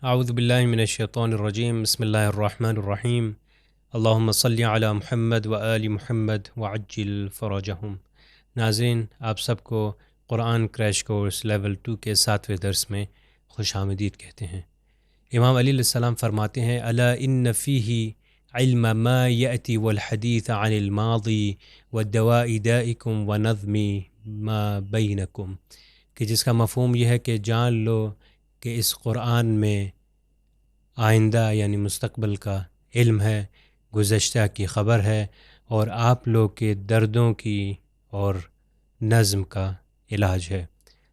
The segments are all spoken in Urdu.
اعوذ باللہ من الشیطان الرجیم بسم اللہ الرحمن الرحیم اللہم صلی علی محمد و آل محمد وعجل فرجہم۔ ناظرین، آپ سب کو قرآن کریش کورس لیول 2 کے 7ویں درس میں خوش آمدید کہتے ہیں۔ امام علی علیہ السلام فرماتے ہیں الا ان فیہ علم ما یأتی والحدیث عن الماضی والدواء دائکم ونظم ما بینکم، کہ جس کا مفہوم یہ ہے کہ جان لو کہ اس قرآن میں آئندہ یعنی مستقبل کا علم ہے، گزشتہ کی خبر ہے، اور آپ لوگ کے دردوں کی اور نظم کا علاج ہے۔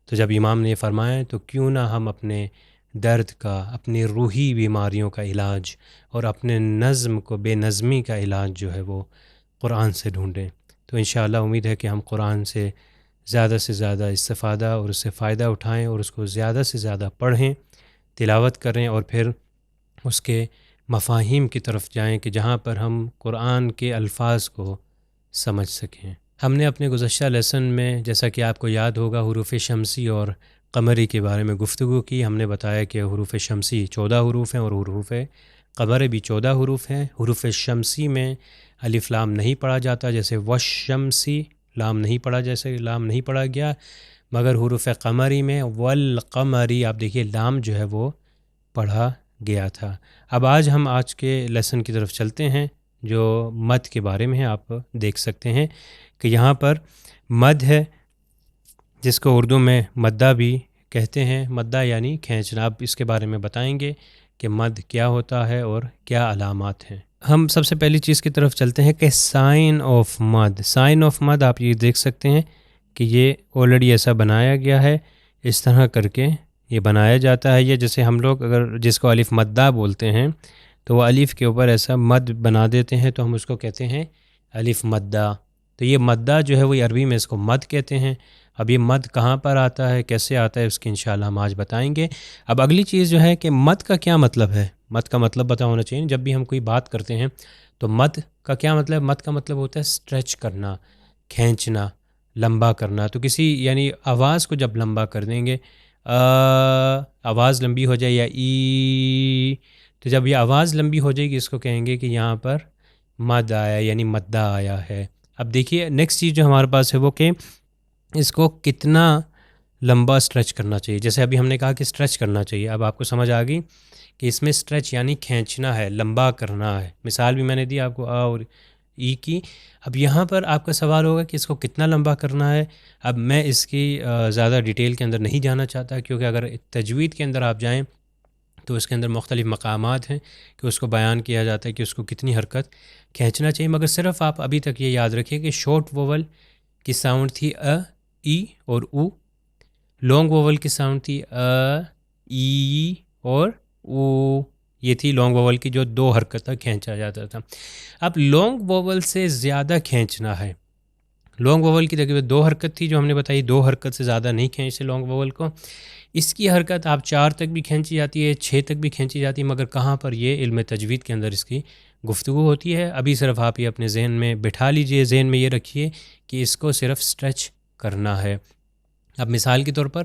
تو جب امام نے یہ فرمایا تو کیوں نہ ہم اپنے درد کا، اپنی روحی بیماریوں کا علاج اور اپنے نظم کو، بے نظمی کا علاج جو ہے وہ قرآن سے ڈھونڈیں۔ تو انشاءاللہ امید ہے کہ ہم قرآن سے زیادہ استفادہ اور اس سے فائدہ اٹھائیں اور اس کو زیادہ سے زیادہ پڑھیں، تلاوت کریں، اور پھر اس کے مفاہیم کی طرف جائیں کہ جہاں پر ہم قرآن کے الفاظ کو سمجھ سکیں۔ ہم نے اپنے گزشتہ لیسن میں، جیسا کہ آپ کو یاد ہوگا، حروف شمسی اور قمری کے بارے میں گفتگو کی۔ ہم نے بتایا کہ حروف شمسی 14 حروف ہیں اور حروف قمری بھی 14 حروف ہیں۔ حروف شمسی میں الف لام نہیں پڑھا جاتا، جیسے والشمسی لام نہیں پڑھا گیا، مگر حروف قمری میں والقمری آپ دیکھیے لام جو ہے وہ پڑھا گیا تھا۔ اب آج کے لیسن کی طرف چلتے ہیں جو مد کے بارے میں ہے۔ آپ دیکھ سکتے ہیں کہ یہاں پر مد ہے، جس کو اردو میں مدہ بھی کہتے ہیں۔ مدہ یعنی کھینچنا۔ اب اس کے بارے میں بتائیں گے کہ مد کیا ہوتا ہے اور کیا علامات ہیں۔ ہم سب سے پہلی چیز کی طرف چلتے ہیں کہ سائن آف مد۔ سائن آف مد آپ یہ دیکھ سکتے ہیں کہ یہ آلریڈی ایسا بنایا گیا ہے، اس طرح کر کے یہ بنایا جاتا ہے۔ یہ جیسے ہم لوگ اگر جس کو الف مدہ بولتے ہیں تو وہ الف کے اوپر ایسا مد بنا دیتے ہیں، تو ہم اس کو کہتے ہیں الف مدہ۔ تو یہ مدہ جو ہے وہ عربی میں اس کو مد کہتے ہیں۔ اب یہ مد کہاں پر آتا ہے، کیسے آتا ہے، اس کی انشاءاللہ ہم آج بتائیں گے۔ اب اگلی چیز جو ہے کہ مد کا کیا مطلب ہے۔ مد کا مطلب پتہ ہونا چاہیے۔ جب بھی ہم کوئی بات کرتے ہیں تو مد کا کیا مطلب؟ مد کا مطلب ہوتا ہے سٹریچ کرنا، کھینچنا، لمبا کرنا۔ تو کسی یعنی آواز کو جب لمبا کر دیں گے، آواز لمبی ہو جائے یا ای، تو جب یہ آواز لمبی ہو جائے گی اس کو کہیں گے کہ یہاں پر مد آیا یعنی مدہ آیا ہے۔ اب دیکھیے نیکسٹ چیز جو ہمارے پاس ہے وہ کہ اس کو کتنا لمبا سٹریچ کرنا چاہیے۔ جیسے ابھی ہم نے کہا کہ سٹریچ کرنا چاہیے، اب آپ کو سمجھ آ گئی کہ اس میں سٹریچ یعنی کھینچنا ہے، لمبا کرنا ہے۔ مثال بھی میں نے دی آپ کو، آ اور ای کی۔ اب یہاں پر آپ کا سوال ہوگا کہ اس کو کتنا لمبا کرنا ہے۔ اب میں اس کی زیادہ ڈیٹیل کے اندر نہیں جانا چاہتا، کیونکہ اگر تجوید کے اندر آپ جائیں تو اس کے اندر مختلف مقامات ہیں کہ اس کو بیان کیا جاتا ہے کہ اس کو کتنی حرکت کھینچنا چاہیے۔ مگر صرف آپ ابھی تک یہ یاد رکھیں کہ شارٹ ووول کی ساؤنڈ تھی ای اور او، لانگ ووول کی ساؤنڈ تھی ای اور او۔ یہ تھی لانگ ووول کی جو 2 حرکت تک کھینچا جاتا تھا۔ اب لانگ ووول سے زیادہ کھینچنا ہے۔ لانگ ووول کی تقریباً 2 حرکت تھی جو ہم نے بتائی، 2 حرکت سے زیادہ نہیں کھینچتے لانگ ووول کو۔ اس کی حرکت آپ 4 تک بھی کھینچی جاتی ہے، 6 تک بھی کھینچی جاتی ہے، مگر کہاں پر یہ علم تجوید کے اندر اس کی گفتگو ہوتی ہے۔ ابھی صرف آپ یہ اپنے ذہن میں بٹھا لیجئے، ذہن میں یہ رکھیے کہ اس کو صرف سٹریچ کرنا ہے۔ اب مثال کے طور پر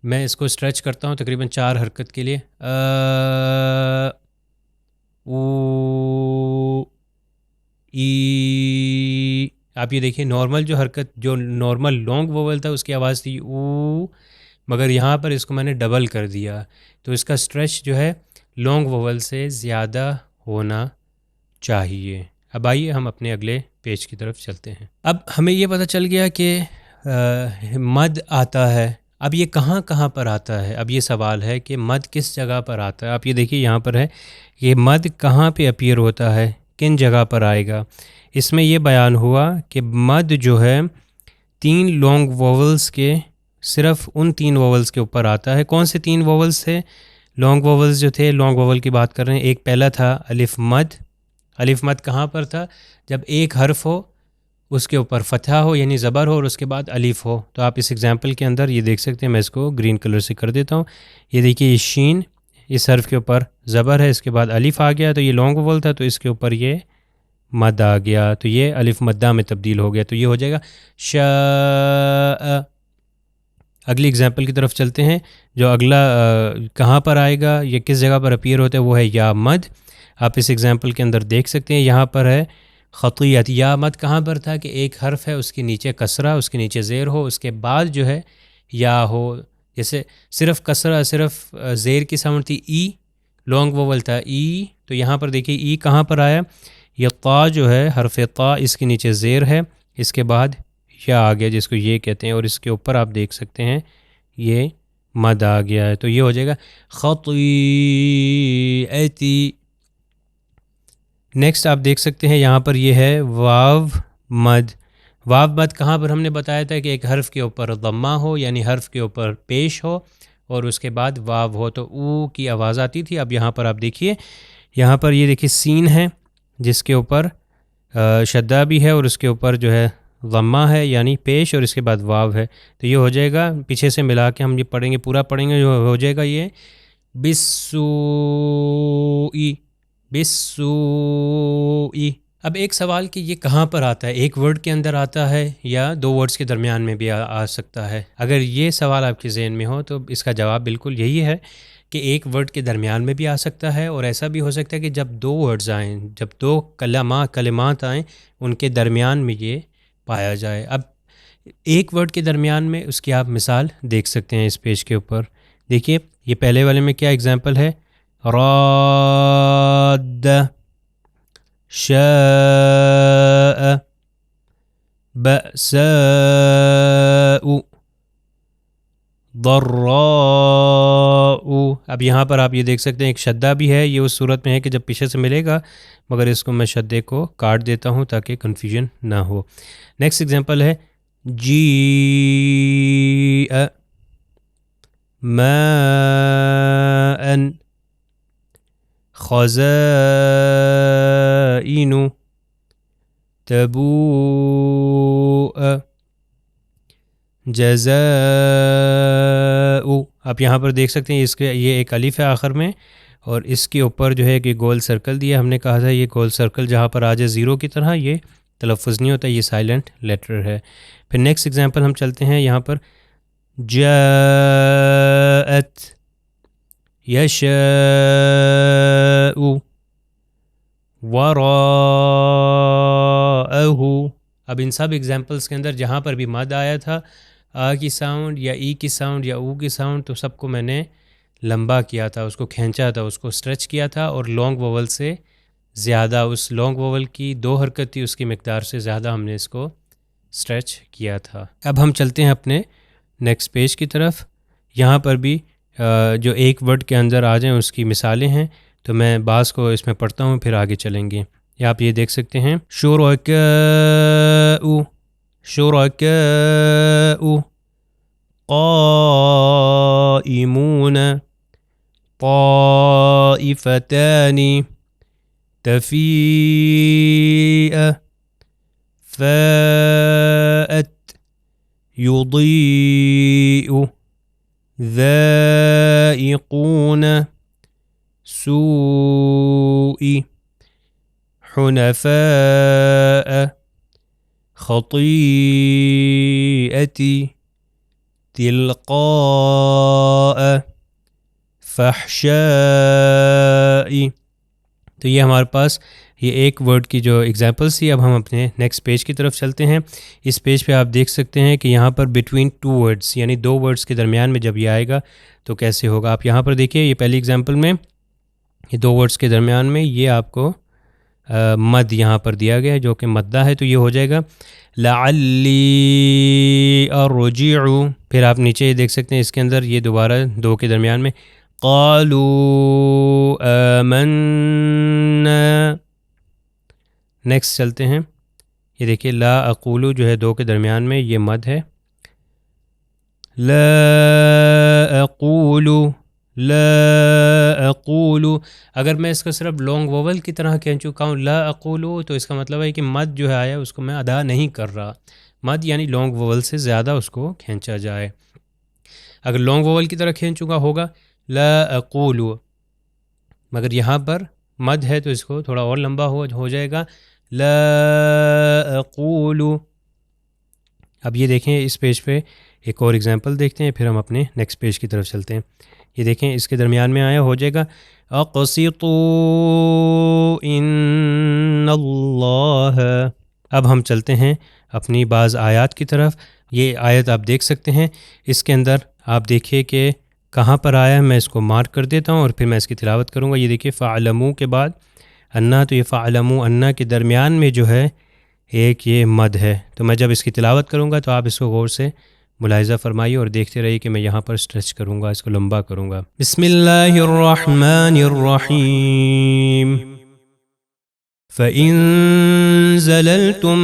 میں اس کو سٹریچ کرتا ہوں تقریباً 4 حرکت کے لیے، او ای۔ آپ یہ دیکھیں نارمل جو حرکت، جو نارمل لانگ ووول تھا اس کی آواز تھی او، مگر یہاں پر اس کو میں نے ڈبل کر دیا، تو اس کا سٹریچ جو ہے لانگ ووول سے زیادہ ہونا چاہیے۔ اب آئیے ہم اپنے اگلے پیج کی طرف چلتے ہیں۔ اب ہمیں یہ پتہ چل گیا کہ مد آتا ہے، اب یہ کہاں کہاں پر آتا ہے۔ اب یہ سوال ہے کہ مد کس جگہ پر آتا ہے۔ آپ یہ دیکھیے یہاں پر ہے، یہ مد کہاں پہ اپیئر ہوتا ہے، کن جگہ پر آئے گا۔ اس میں یہ بیان ہوا کہ مد جو ہے 3 لانگ ووولز کے، صرف ان 3 ووولز کے اوپر آتا ہے۔ کون سے 3 ووولز تھے؟ لانگ ووولز جو تھے، لانگ ووول کی بات کر رہے ہیں۔ ایک پہلا تھا الف مد۔ الف مد کہاں پر تھا؟ جب ایک حرف ہو، اس کے اوپر فتحہ ہو یعنی زبر ہو اور اس کے بعد الف ہو۔ تو آپ اس ایگزامپل کے اندر یہ دیکھ سکتے ہیں، میں اس کو گرین کلر سے کر دیتا ہوں۔ یہ دیکھیے یہ شین، اس حرف کے اوپر زبر ہے، اس کے بعد الف آ گیا، تو یہ لانگ ووول تھا، تو اس کے اوپر یہ مد آ گیا، تو یہ الف مدہ میں تبدیل ہو گیا، تو یہ ہو جائے گا شاء۔ اگلی اگزامپل کی طرف چلتے ہیں. جو اگلا کہاں پر آئے گا یا کس جگہ پر اپیئر ہوتا ہے وہ ہے یا مد. آپ اس اگزامپل کے اندر دیکھ سکتے ہیں یہاں پر ہے خطیت. یا مد کہاں پر تھا کہ ایک حرف ہے اس کے نیچے کسرہ اس کے نیچے زیر ہو اس کے بعد جو ہے یا ہو. جیسے صرف کسرہ صرف زیر کی ساؤنڈ تھی ای لانگ ووول تھا ای. تو یہاں پر دیکھیے ای کہاں پر آیا. یہ طا جو ہے حرف طا اس کے نیچے زیر ہے اس کے بعد یا آ گیا جس کو یہ کہتے ہیں اور اس کے اوپر آپ دیکھ سکتے ہیں یہ مد آ گیا ہے. تو یہ ہو جائے گا خطیئتی. نیکسٹ آپ دیکھ سکتے ہیں یہاں پر یہ ہے واو مد. واو مد کہاں پر ہم نے بتایا تھا کہ ایک حرف کے اوپر ضمہ ہو یعنی حرف کے اوپر پیش ہو اور اس کے بعد واو ہو تو او کی آواز آتی تھی. اب یہاں پر آپ دیکھیے یہاں پر یہ دیکھیے سین ہے جس کے اوپر شدہ بھی ہے اور اس کے اوپر جو ہے ضمہ ہے یعنی پیش اور اس کے بعد واو ہے. تو یہ ہو جائے گا پیچھے سے ملا کے ہم یہ پڑھیں گے پورا پڑھیں گے جو ہو جائے گا یہ بسوئی بسوئی. اب ایک سوال کہ یہ کہاں پر آتا ہے ایک ورڈ کے اندر آتا ہے یا دو ورڈز کے درمیان میں بھی آ سکتا ہے. اگر یہ سوال آپ کے ذہن میں ہو تو اس کا جواب بالکل یہی ہے کہ ایک ورڈ کے درمیان میں بھی آ سکتا ہے اور ایسا بھی ہو سکتا ہے کہ جب دو ورڈز آئیں جب دو کلمات آئیں ان کے درمیان میں یہ پایا جائے. اب ایک ورڈ کے درمیان میں اس کی آپ مثال دیکھ سکتے ہیں اس پیج کے اوپر. دیکھیے یہ پہلے والے میں کیا اگزامپل ہے راد شاء بأساء ضراء. اب یہاں پر آپ یہ دیکھ سکتے ہیں ایک شدہ بھی ہے. یہ اس صورت میں ہے کہ جب پیچھے سے ملے گا مگر اس کو میں شدے کو کاٹ دیتا ہوں تاکہ کنفیوژن نہ ہو. نیکسٹ ایگزامپل ہے جی ماء خزائن تبوء جزاء. آپ یہاں پر دیکھ سکتے ہیں اس کے یہ ایک الف ہے آخر میں اور اس کے اوپر جو ہے کہ گول سرکل دیا. ہم نے کہا تھا یہ گول سرکل جہاں پر آ جائے زیرو کی طرح یہ تلفظ نہیں ہوتا یہ سائلنٹ لیٹر ہے. پھر نیکسٹ ایگزامپل ہم چلتے ہیں یہاں پر جاءت یشاء وراءہ. اب ان سب ایگزامپلس کے اندر جہاں پر بھی مد آیا تھا آ کی ساؤنڈ یا ای کی ساؤنڈ یا او کی ساؤنڈ تو سب کو میں نے لمبا کیا تھا اس کو کھینچا تھا اس کو اسٹریچ کیا تھا اور لانگ ووول سے زیادہ اس لانگ ووول کی 2 حرکت تھی اس کی مقدار سے زیادہ ہم نے اس کو اسٹریچ کیا تھا. اب ہم چلتے ہیں اپنے نیکسٹ پیج کی طرف. یہاں پر بھی جو ایک ورڈ کے اندر آ جائیں اس کی مثالیں ہیں تو میں بعض کو اس میں پڑھتا ہوں پھر آگے چلیں گے. یا آپ یہ دیکھ سکتے ہیں شرکاء شرکاء قائمون طائفتان تفیء فاءت یضیء ذائقون سوء حنفاء خطیئتی تلقاء فحشاء. تو یہ ہمارے پاس یہ ایک ورڈ کی جو ایگزامپلس تھی. اب ہم اپنے نیکسٹ پیج کی طرف چلتے ہیں. اس پیج پہ آپ دیکھ سکتے ہیں کہ یہاں پر بٹوین 2 ورڈس یعنی 2 ورڈس کے درمیان میں جب یہ آئے گا تو کیسے ہوگا. آپ یہاں پر دیکھیے یہ پہلی ایگزامپل میں یہ 2 ورڈس کے درمیان میں یہ آپ کو مد یہاں پر دیا گیا ہے جو کہ مدہ ہے. تو یہ ہو جائے گا لعلی ارجع. پھر آپ نیچے یہ دیکھ سکتے ہیں اس کے اندر یہ دوبارہ 2 کے درمیان میں قالوا آمنا. نیکسٹ چلتے ہیں یہ دیکھیے لا اقولو جو ہے 2 کے درمیان میں یہ مد ہے لا اقولو لا اقولو. اگر میں اس کو صرف لانگ ووول کی طرح کھینچ چکا ہوں لا اقولو تو اس کا مطلب ہے کہ مد جو ہے آیا اس کو میں ادا نہیں کر رہا. مد یعنی لانگ ووول سے زیادہ اس کو کھینچا جائے. اگر لانگ ووول کی طرح کھینچ چکا ہوگا لا اقولو مگر یہاں پر مد ہے تو اس کو تھوڑا اور لمبا ہو جائے گا لا اقولو. اب یہ دیکھیں اس پیج پہ ایک اور اگزامپل دیکھتے ہیں پھر ہم اپنے نیکسٹ پیج کی طرف چلتے ہیں. یہ دیکھیں اس کے درمیان میں آیا ہو جائے گا اقسطوا ان اللہ. اب ہم چلتے ہیں اپنی بعض آیات کی طرف. یہ آیت آپ دیکھ سکتے ہیں، اس کے اندر آپ دیکھیے کہ کہاں پر آیا ہے. میں اس کو مارک کر دیتا ہوں اور پھر میں اس کی تلاوت کروں گا. یہ دیکھیے فَعْلَمُوا کے بعد انا، تو یہ فَعْلَمُوا انا کے درمیان میں جو ہے ایک یہ مد ہے. تو میں جب اس کی تلاوت کروں گا تو آپ اس کو غور سے ملاحظہ فرمائیے اور دیکھتے رہیے کہ میں یہاں پر اسٹریچ کروں گا، اس کو لمبا کروں گا. بسم اللہ الرحمن الرحیم. فَإِن زَلَلْتُم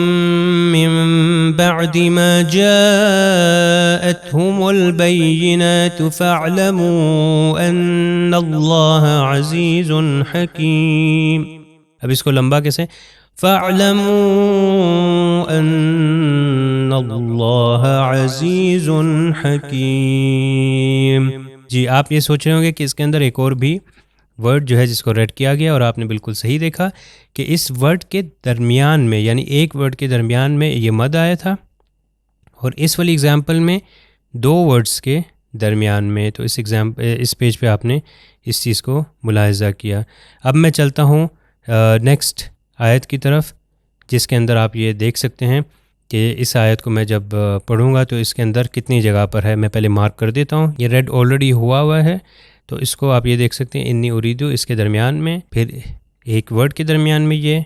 مِّن بَعْدِ مَا جَاءَتْهُمُ الْبَيِّنَاتُ فَاعْلَمُوا أَنَّ اللَّهَ عَزِيزٌ حَكِيمٌ. اب اس کو لمبا کیسے؟ فَاعْلَمُوا أَنَّ اللَّهَ عَزِيزٌ حَكِيمٌ. جی آپ یہ سوچ رہے ہوں گے کہ اس کے اندر ایک اور بھی ورڈ جو ہے جس کو ریڈ کیا گیا، اور آپ نے بالکل صحیح دیکھا کہ اس ورڈ کے درمیان میں، یعنی ایک ورڈ کے درمیان میں یہ مد آیا تھا، اور اس والی اگزامپل میں دو ورڈز کے درمیان میں. تو اس پیج پہ آپ نے اس چیز کو ملاحظہ کیا. اب میں چلتا ہوں نیکسٹ آیت کی طرف، جس کے اندر آپ یہ دیکھ سکتے ہیں کہ اس آیت کو میں جب پڑھوں گا تو اس کے اندر کتنی جگہ پر ہے. میں پہلے مارک کر دیتا ہوں. یہ ریڈ آلریڈی ہوا ہے، تو اس کو آپ یہ دیکھ سکتے ہیں انی اریدو اس کے درمیان میں، پھر ایک ورڈ کے درمیان میں یہ،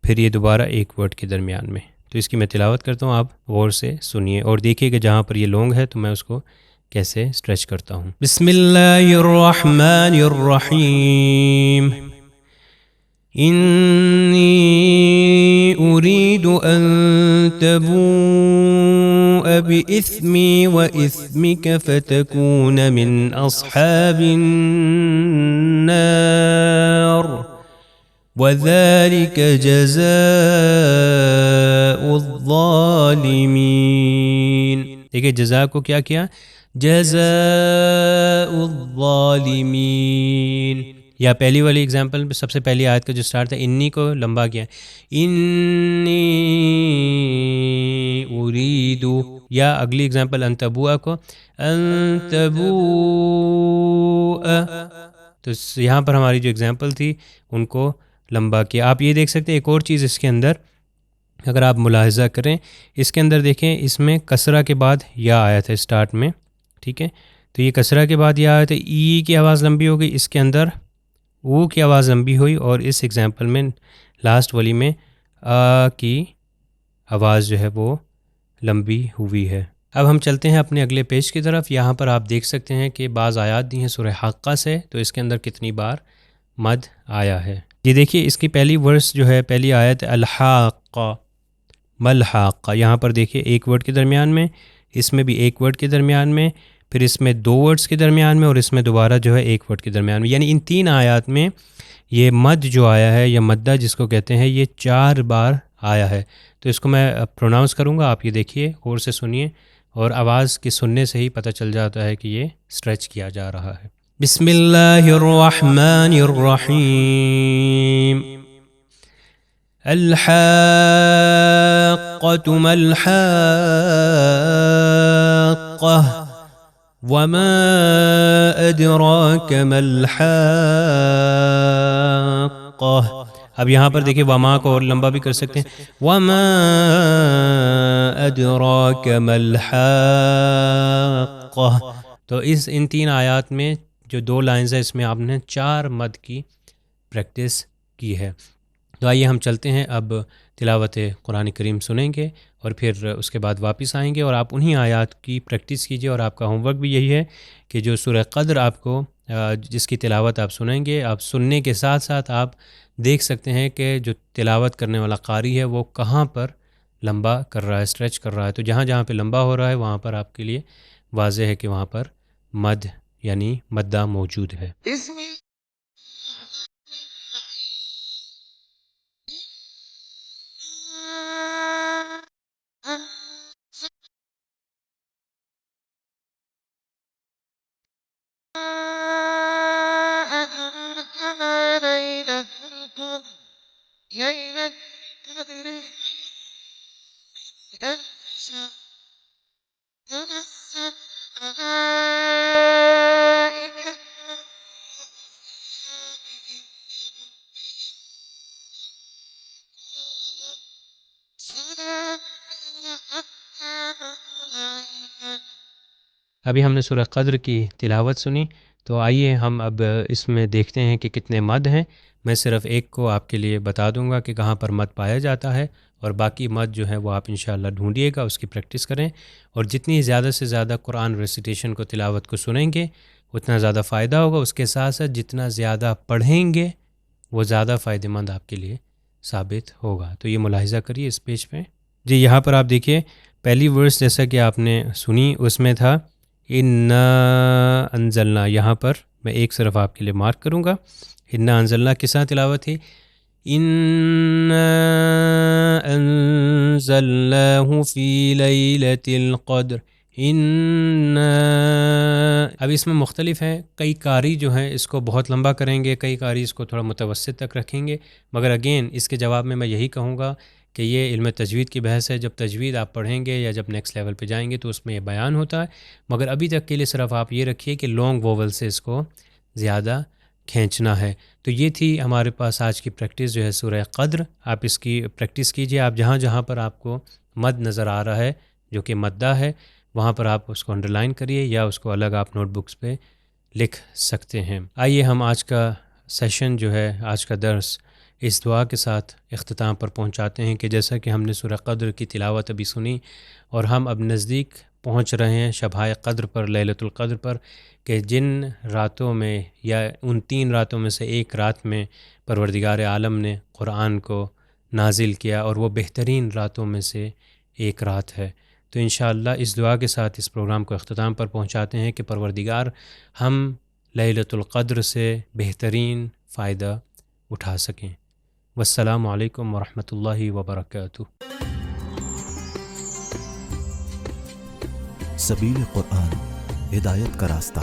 پھر یہ دوبارہ ایک ورڈ کے درمیان میں. تو اس کی میں تلاوت کرتا ہوں، آپ غور سے سنیے اور دیکھیے کہ جہاں پر یہ لونگ ہے تو میں اس کو کیسے اسٹریچ کرتا ہوں. بسم اللہ الرحمن الرحیم. انی اريد ان تبوء بإثمي وإثمك فتكون من أصحاب النار وذلك جزاء الظالمین. دیکھیں جزاء کو کیا کیا؟ جزاء الظالمین. یا پہلی والی ایگزامپل سب سے پہلی آیت کا جو سٹارٹ تھا انی کو لمبا کیا، انی اریدو. یا اگلی ایگزامپل انتبوء کو انتبوء. تو یہاں پر ہماری جو ایگزامپل تھی ان کو لمبا کیا. آپ یہ دیکھ سکتے ہیں ایک اور چیز اس کے اندر اگر آپ ملاحظہ کریں، اس کے اندر دیکھیں اس میں کسرہ کے بعد یا آیا تھا اسٹارٹ میں، ٹھیک ہے. تو یہ کسرہ کے بعد یا آیا تھا، ای کی آواز لمبی ہو گئی، اس کے اندر او کی آواز لمبی ہوئی، اور اس ایگزامپل میں لاسٹ والی میں آ کی آواز جو ہے وہ لمبی ہوئی ہے. اب ہم چلتے ہیں اپنے اگلے پیج کی طرف. یہاں پر آپ دیکھ سکتے ہیں کہ بعض آیات دی ہیں سورہ حاقہ سے، تو اس کے اندر کتنی بار مد آیا ہے. یہ دیکھیے اس کی پہلی ورس جو ہے، پہلی آیت الحاقہ ملحاقہ. یہاں پر دیکھیے ایک ورڈ کے درمیان میں، اس میں بھی ایک ورڈ کے درمیان میں، پھر اس میں دو ورڈز کے درمیان میں، اور اس میں دوبارہ جو ہے ایک ورڈ کے درمیان میں. یعنی ان تین آیات میں یہ مد جو آیا ہے یا مدہ جس کو کہتے ہیں، یہ 4 بار آیا ہے. تو اس کو میں پروناؤنس کروں گا، آپ یہ دیکھیے غور سے سنیے، اور آواز کے سننے سے ہی پتہ چل جاتا ہے کہ یہ اسٹریچ کیا جا رہا ہے. بسم اللہ الرحمن الرحیم. الحاقة ما الحاقة وما أدراك ما الحاقة. اب یہاں پر دیکھیں وما کو اور لمبا بھی کر سکتے ہیں، وما أدراك ما الحاقة. تو ان تین آیات میں جو 2 لائنز ہیں، اس میں آپ نے 4 مد کی پریکٹس کی ہے. تو آئیے ہم چلتے ہیں، اب تلاوت قرآن کریم سنیں گے اور پھر اس کے بعد واپس آئیں گے، اور آپ انہی آیات کی پریکٹس کیجئے. اور آپ کا ہوم ورک بھی یہی ہے کہ جو سورہ قدر آپ کو جس کی تلاوت آپ سنیں گے، آپ سننے کے ساتھ ساتھ آپ دیکھ سکتے ہیں کہ جو تلاوت کرنے والا قاری ہے وہ کہاں پر لمبا کر رہا ہے، اسٹریچ کر رہا ہے. تو جہاں جہاں پہ لمبا ہو رہا ہے وہاں پر آپ کے لیے واضح ہے کہ وہاں پر مد یعنی مدہ موجود ہے. ابھی ہم نے سورہ قدر کی تلاوت سنی، تو آئیے ہم اب اس میں دیکھتے ہیں کہ کتنے مد ہیں۔ میں صرف ایک کو آپ کے لیے بتا دوں گا کہ کہاں پر مد پایا جاتا ہے، اور باقی مد جو ہے وہ آپ انشاءاللہ ڈھونڈیے گا، اس کی پریکٹس کریں، اور جتنی زیادہ سے زیادہ قرآن ریسیٹیشن کو تلاوت کو سنیں گے اتنا زیادہ فائدہ ہوگا۔ اس کے ساتھ ساتھ جتنا زیادہ پڑھیں گے وہ زیادہ فائدہ مند آپ کے لیے ثابت ہوگا۔ تو یہ ملاحظہ کریے اس پیج پہ جی۔ یہاں پر آپ دیکھیے پہلی ورس جیسا کہ آپ نے سنی اس میں تھا انا انزلنا، یہاں پر میں ایک صرف آپ کے لیے مارک کروں گا۔ انا انزلنا کس طرح تلاوت تھی؟ انا انزلناہ فی لیلۃ القدر۔ اب اس میں مختلف ہیں، کئی قاری جو ہیں اس کو بہت لمبا کریں گے، کئی قاری اس کو تھوڑا متوسط تک رکھیں گے، مگر اگین اس کے جواب میں یہی کہوں گا کہ یہ علم تجوید کی بحث ہے۔ جب تجوید آپ پڑھیں گے یا جب نیکسٹ لیول پہ جائیں گے تو اس میں یہ بیان ہوتا ہے، مگر ابھی تک کے لیے صرف آپ یہ رکھیے کہ لانگ ووول سے اس کو زیادہ کھینچنا ہے۔ تو یہ تھی ہمارے پاس آج کی پریکٹس جو ہے سورہ قدر۔ آپ اس کی پریکٹس کیجئے، آپ جہاں جہاں پر آپ کو مد نظر آ رہا ہے جو کہ مدہ ہے وہاں پر آپ اس کو انڈرلائن کریے یا اس کو الگ آپ نوٹ بکس پہ لکھ سکتے ہیں۔ آئیے ہم آج کا سیشن جو ہے، آج کا درس اس دعا کے ساتھ اختتام پر پہنچاتے ہیں کہ جیسا کہ ہم نے سورہ قدر کی تلاوت ابھی سنی اور ہم اب نزدیک پہنچ رہے ہیں شبائے قدر پر، لیلۃ القدر پر، کہ جن راتوں میں یا ان 3 راتوں میں سے ایک رات میں پروردگار عالم نے قرآن کو نازل کیا، اور وہ بہترین راتوں میں سے ایک رات ہے۔ تو انشاءاللہ اس دعا کے ساتھ اس پروگرام کو اختتام پر پہنچاتے ہیں کہ پروردگار ہم لیلۃ القدر سے بہترین فائدہ اٹھا سکیں۔ والسلام علیکم ورحمۃ اللہ وبرکاتہ۔ سبیل قرآن، ہدایت کا راستہ۔